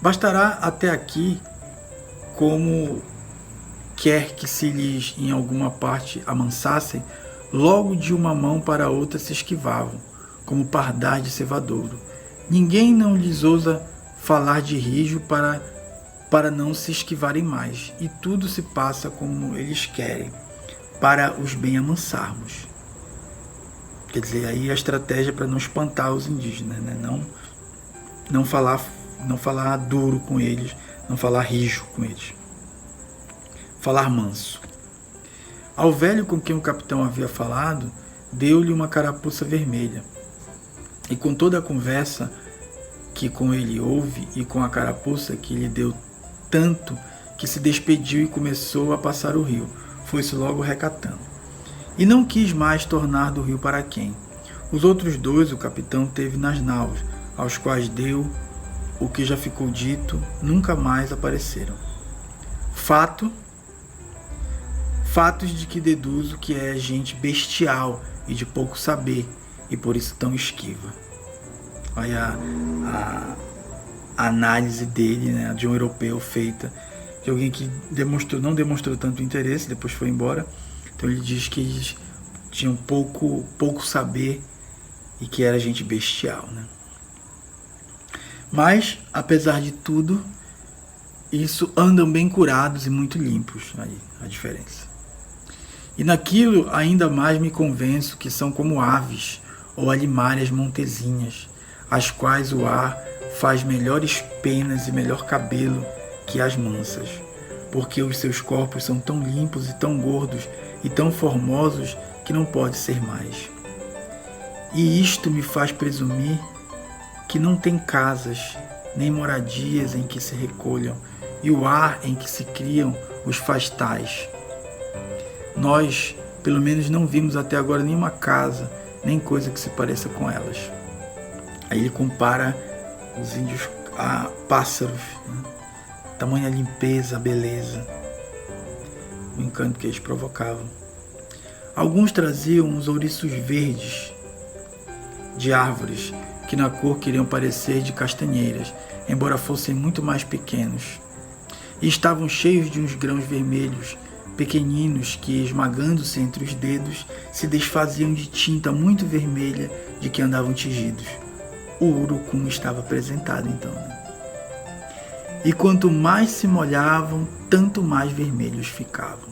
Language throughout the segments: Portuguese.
Bastará até aqui, como quer que se lhes em alguma parte amansassem, logo de uma mão para outra se esquivavam, como pardais de cevadouro. Ninguém não lhes ousa falar de rijo para não se esquivarem mais, e tudo se passa como eles querem, para os bem amansarmos. Quer dizer, aí a estratégia para não espantar os indígenas, né? Não falar duro com eles, não falar rijo com eles. Falar manso. Ao velho com quem o capitão havia falado, deu-lhe uma carapuça vermelha. E com toda a conversa que com ele houve e com a carapuça que lhe deu tanto, que se despediu e começou a passar o rio, foi-se logo recatando. E não quis mais tornar do rio para quem. Os outros dois o capitão teve nas naus, aos quais deu o que já ficou dito, nunca mais apareceram. Fatos de que deduzo que é gente bestial e de pouco saber, e por isso tão esquiva. Olha a análise dele, né, de um europeu feita, de alguém que não demonstrou tanto interesse, depois foi embora. Então ele diz que eles tinham pouco saber e que era gente bestial, né? Mas, apesar de tudo, isso andam bem curados e muito limpos, aí a diferença. E naquilo ainda mais me convenço que são como aves ou alimárias montezinhas, as quais o ar faz melhores penas e melhor cabelo que as mansas, porque os seus corpos são tão limpos e tão gordos e tão formosos que não pode ser mais. E isto me faz presumir que não tem casas, nem moradias em que se recolham, e o ar em que se criam os faz tais. Nós, pelo menos, não vimos até agora nenhuma casa, nem coisa que se pareça com elas. Aí ele compara os índios a pássaros, né? Tamanha limpeza, a beleza, o encanto que eles provocavam. Alguns traziam uns ouriços verdes de árvores, que na cor queriam parecer de castanheiras, embora fossem muito mais pequenos. E estavam cheios de uns grãos vermelhos, pequeninos, que, esmagando-se entre os dedos, se desfaziam de tinta muito vermelha de que andavam tingidos. O urucum estava apresentado então, né? E quanto mais se molhavam, tanto mais vermelhos ficavam.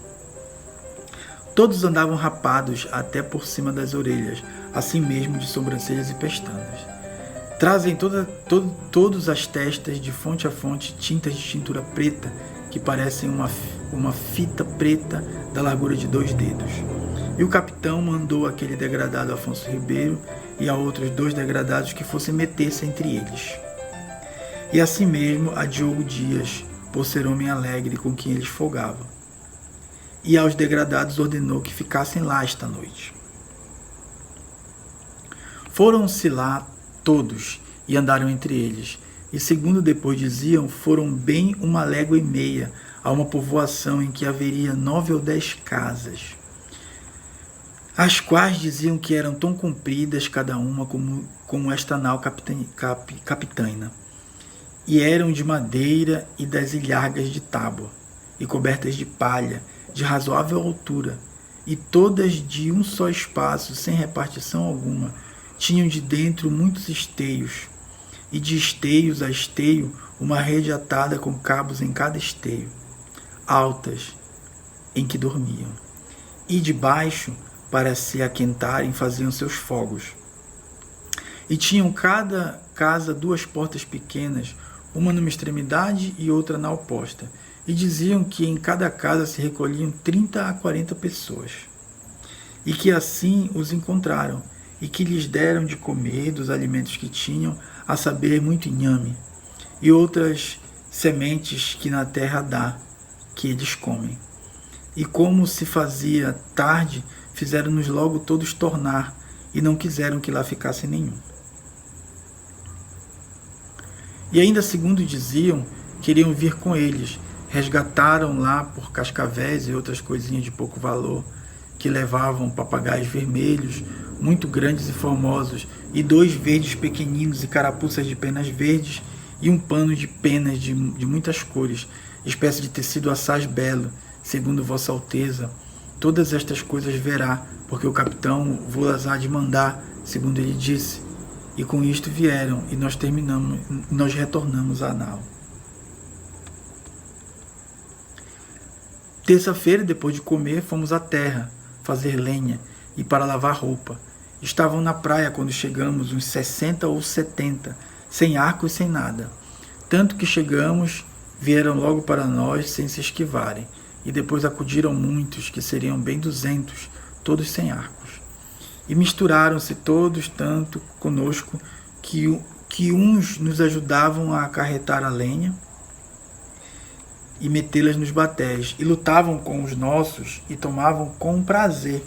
Todos andavam rapados até por cima das orelhas, assim mesmo de sobrancelhas e pestanas. Trazem todas as testas, de fonte a fonte, tintas de tintura preta, que parecem uma fita preta da largura de 2 dedos. E o capitão mandou aquele degradado Afonso Ribeiro e a outros 2 degradados que fossem meter-se entre eles. E assim mesmo a Diogo Dias, por ser homem alegre com quem eles folgavam. E aos degradados ordenou que ficassem lá esta noite. Foram-se lá todos e andaram entre eles, e segundo depois diziam, foram bem 1,5 léguas a uma povoação em que haveria 9 ou 10 casas, as quais diziam que eram tão compridas cada uma como esta nau capitaina, e eram de madeira e das ilhargas de tábua, e cobertas de palha, de razoável altura, e todas de um só espaço, sem repartição alguma. Tinham de dentro muitos esteios, e de esteios a esteio uma rede atada com cabos em cada esteio, altas, em que dormiam. E debaixo, para se aquentarem, faziam seus fogos. E tinham cada casa 2 portas pequenas, uma numa extremidade e outra na oposta. E diziam que em cada casa se recolhiam 30 a 40 pessoas. E que assim os encontraram, e que lhes deram de comer dos alimentos que tinham, a saber, muito inhame, e outras sementes que na terra dá, que eles comem. E como se fazia tarde, fizeram-nos logo todos tornar, e não quiseram que lá ficasse nenhum. E ainda segundo diziam, queriam vir com eles, resgataram lá por cascavéis e outras coisinhas de pouco valor, que levavam papagaios vermelhos, muito grandes e formosos, e 2 verdes pequeninos e carapuças de penas verdes, e um pano de penas de muitas cores, espécie de tecido assaz belo, segundo Vossa Alteza. Todas estas coisas verá, porque o capitão vô-las há de mandar, segundo ele disse. E com isto vieram, e nós retornamos à nau. Terça-feira, depois de comer, fomos à terra, fazer lenha e para lavar roupa. Estavam na praia quando chegamos, uns 60 ou 70, sem arco e sem nada. Tanto que chegamos, vieram logo para nós sem se esquivarem, e depois acudiram muitos, que seriam bem 200, todos sem arcos. E misturaram-se todos tanto conosco, que uns nos ajudavam a acarretar a lenha e metê-las nos batéis, e lutavam com os nossos e tomavam com prazer.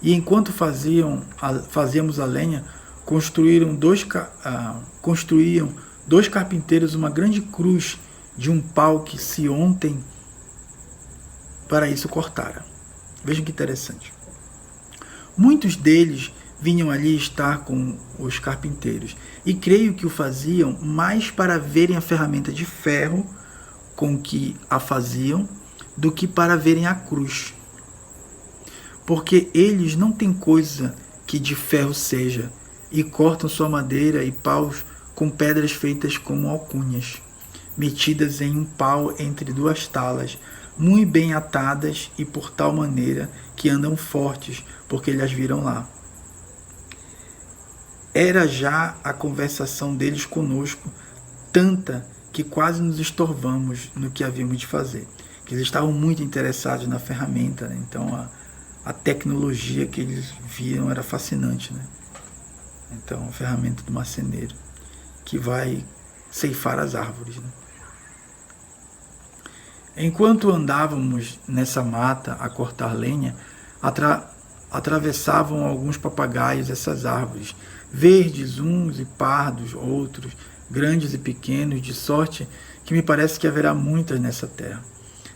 E enquanto fazíamos a lenha, construíam dois carpinteiros uma grande cruz de um pau que se ontem para isso cortara. Vejam que interessante. Muitos deles vinham ali estar com os carpinteiros, e creio que o faziam mais para verem a ferramenta de ferro com que a faziam, do que para verem a cruz. Porque eles não têm coisa que de ferro seja, e cortam sua madeira e paus com pedras feitas como alcunhas, metidas em um pau entre duas talas, muito bem atadas, e por tal maneira que andam fortes, porque eles as viram lá. Era já a conversação deles conosco tanta que quase nos estorvamos no que havíamos de fazer. Que eles estavam muito interessados na ferramenta, né? Então a tecnologia que eles viam era fascinante, né? Então a ferramenta do marceneiro que vai ceifar as árvores, né? Enquanto andávamos nessa mata a cortar lenha, atravessavam alguns papagaios essas árvores, verdes uns e pardos outros, grandes e pequenos, de sorte que me parece que haverá muitas nessa terra.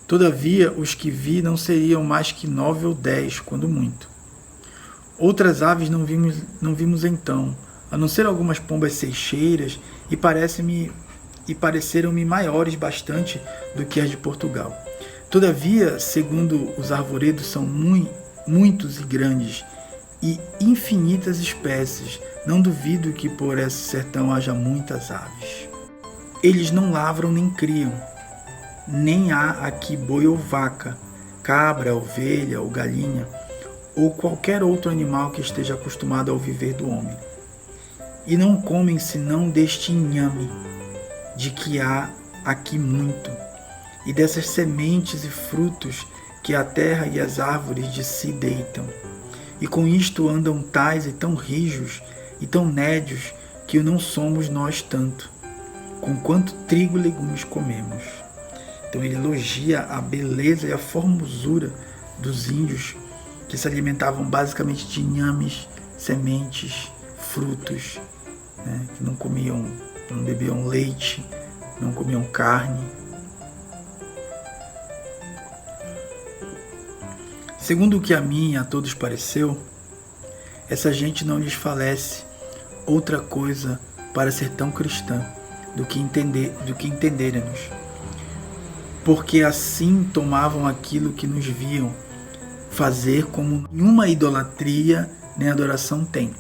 Todavia, os que vi não seriam mais que 9 ou 10, quando muito. Outras aves não vimos então, a não ser algumas pombas seixeiras, e pareceram-me maiores bastante do que as de Portugal. Todavia, segundo os arvoredos, são muitos e grandes, e infinitas espécies. Não duvido que por esse sertão haja muitas aves. Eles não lavram nem criam, nem há aqui boi ou vaca, cabra, ovelha ou galinha, ou qualquer outro animal que esteja acostumado ao viver do homem. E não comem senão deste inhame, de que há aqui muito, e dessas sementes e frutos que a terra e as árvores de si deitam. E com isto andam tais e tão rijos e tão nédios que não somos nós tanto, com quanto trigo e legumes comemos. Então ele elogia a beleza e a formosura dos índios, que se alimentavam basicamente de inhames, sementes, frutos, né? Que não comiam, não bebiam leite, não comiam carne. Segundo o que a mim e a todos pareceu, essa gente não lhes falece outra coisa para ser tão cristã do que entenderem-nos, porque assim tomavam aquilo que nos viam fazer como nenhuma idolatria nem adoração tem.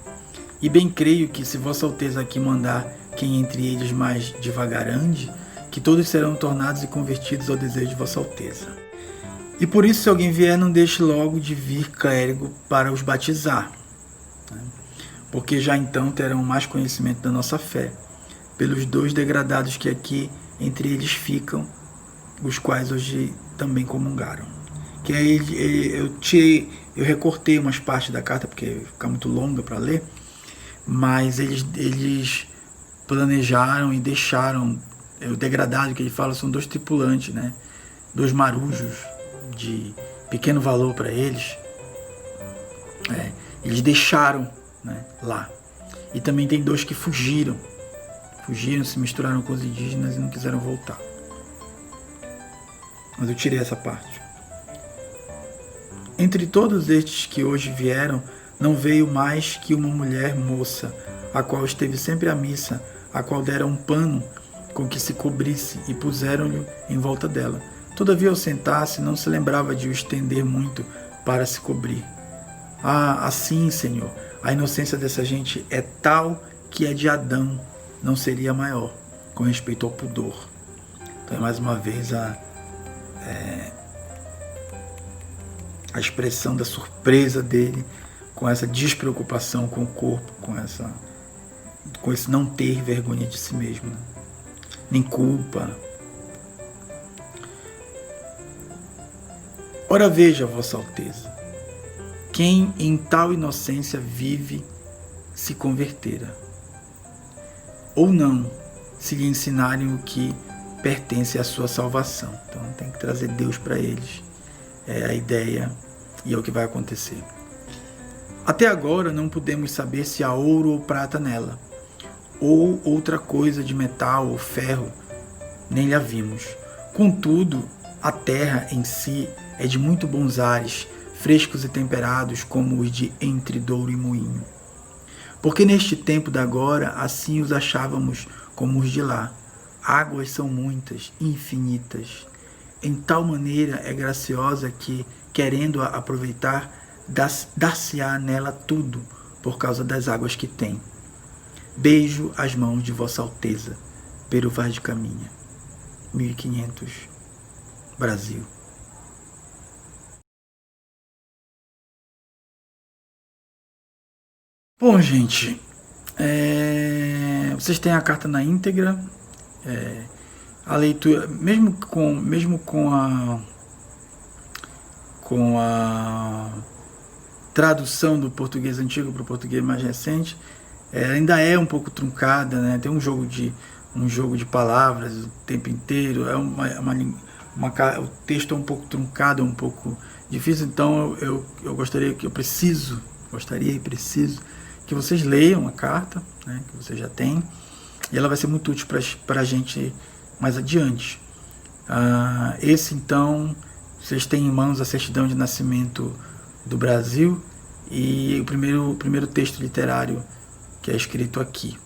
E bem creio que se Vossa Alteza aqui mandar quem entre eles mais devagar ande, que todos serão tornados e convertidos ao desejo de Vossa Alteza. E por isso, se alguém vier, não deixe logo de vir clérigo para os batizar, né? Porque já então terão mais conhecimento da nossa fé, pelos 2 degradados que aqui entre eles ficam, os quais hoje também comungaram. Que aí eu recortei umas partes da carta, porque fica muito longa para ler, mas eles planejaram e deixaram, o degradado que ele fala são 2 tripulantes, né? 2 marujos de pequeno valor para eles, eles deixaram, né, lá. E também tem 2 que fugiram, se misturaram com os indígenas e não quiseram voltar. Mas eu tirei essa parte. Entre todos estes que hoje vieram, não veio mais que uma mulher moça, a qual esteve sempre à missa, a qual dera um pano com que se cobrisse e puseram-lhe em volta dela. Todavia, ao sentar-se, não se lembrava de o estender muito para se cobrir. Ah, assim, Senhor, a inocência dessa gente é tal que a de Adão não seria maior, com respeito ao pudor. Então, é mais uma vez a expressão da surpresa dele com essa despreocupação com o corpo, com esse não ter vergonha de si mesmo, né? Nem culpa. Ora veja, Vossa Alteza, quem em tal inocência vive se convertera, ou não, se lhe ensinarem o que pertence à sua salvação. Então tem que trazer Deus para eles. É a ideia e é o que vai acontecer. Até agora não pudemos saber se há ouro ou prata nela, ou outra coisa de metal ou ferro, nem lhe a vimos. Contudo, a terra em si é de muito bons ares, frescos e temperados como os de entre Douro e Moinho. Porque neste tempo da agora, assim os achávamos como os de lá. Águas são muitas, infinitas. Em tal maneira é graciosa que, querendo-a aproveitar, dar-se-á nela tudo, por causa das águas que tem. Beijo as mãos de Vossa Alteza, Pero Vaz de Caminha, 1500, Brasil. Bom, gente, vocês têm a carta na íntegra, a leitura, mesmo com a tradução do português antigo para o português mais recente, ainda é um pouco truncada, né? Tem um jogo de palavras o tempo inteiro, o texto é um pouco truncado, é um pouco difícil, então eu gostaria e preciso que vocês leiam a carta, né, que vocês já têm, e ela vai ser muito útil para a gente mais adiante. Esse, então, vocês têm em mãos a certidão de nascimento do Brasil e o primeiro texto literário que é escrito aqui.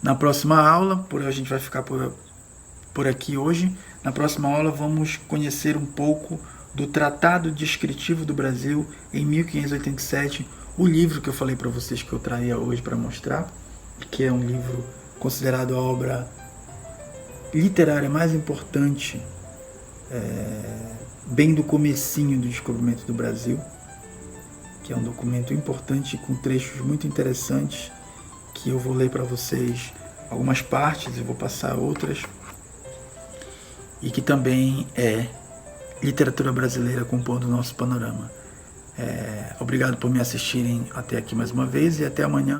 Na próxima aula, a gente vai ficar por aqui hoje, na próxima aula vamos conhecer um pouco do Tratado Descritivo do Brasil em 1587, o livro que eu falei para vocês que eu traria hoje para mostrar, que é um livro considerado a obra literária mais importante, bem do comecinho do descobrimento do Brasil, que é um documento importante com trechos muito interessantes, que eu vou ler para vocês algumas partes e vou passar outras, e que também é literatura brasileira compondo o nosso panorama. Obrigado por me assistirem até aqui mais uma vez e até amanhã.